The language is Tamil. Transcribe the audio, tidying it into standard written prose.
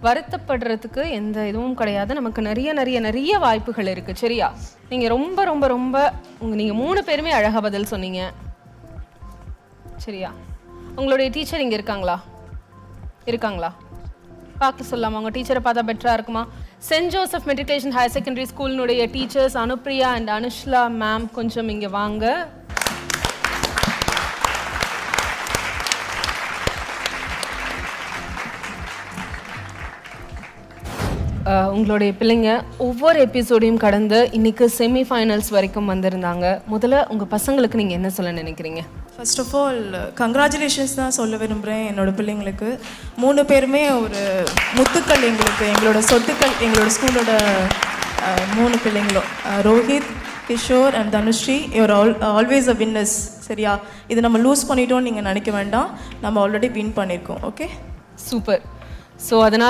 வருத்தப்படுறதுக்கு எந்த இதுவும் கிடையாது. நமக்கு நிறைய நிறைய நிறைய வாய்ப்புகள் இருக்குது. சரியா? நீங்கள் ரொம்ப ரொம்ப ரொம்ப நீங்கள் 3 பேருமே அழகாக பதில் சொன்னீங்க. சரியா? உங்களுடைய டீச்சர் இங்கே இருக்காங்களா? பார்க்க சொல்லாமா? உங்கள் டீச்சரை பார்த்தா பெட்டராக இருக்குமா? Saint Joseph matriculation higher secondary ஸ்கூலினுடைய teachers Anupriya and Anushla ma'am கொஞ்சம் இங்கே வாங்க. உங்களுடைய பிள்ளைங்க ஒவ்வொரு எபிசோடையும் கடந்து இன்னைக்கு செமிஃபைனல்ஸ் வரைக்கும் வந்திருந்தாங்க. முதல்ல உங்கள் பசங்களுக்கு நீங்கள் என்ன சொல்ல நினைக்கிறீங்க? ஃபர்ஸ்ட் ஆஃப் ஆல் கங்க்ராச்சுலேஷன்ஸ் தான் சொல்ல விரும்புகிறேன் என்னோடய பிள்ளைங்களுக்கு. 3 பேருமே ஒரு முத்துக்கள் எங்களுக்கு, எங்களோட சொத்துக்கள், எங்களோட ஸ்கூலோட 3 பிள்ளைங்களும். Rohit, Kishore and Tanushree, you're always a winners. சரியா? இது நம்ம லூஸ் பண்ணிட்டோம்னு நீங்கள் நினைக்க வேண்டாம். நம்ம ஆல்ரெடி வின் பண்ணியிருக்கோம். Okay, super. ஸோ அதனால்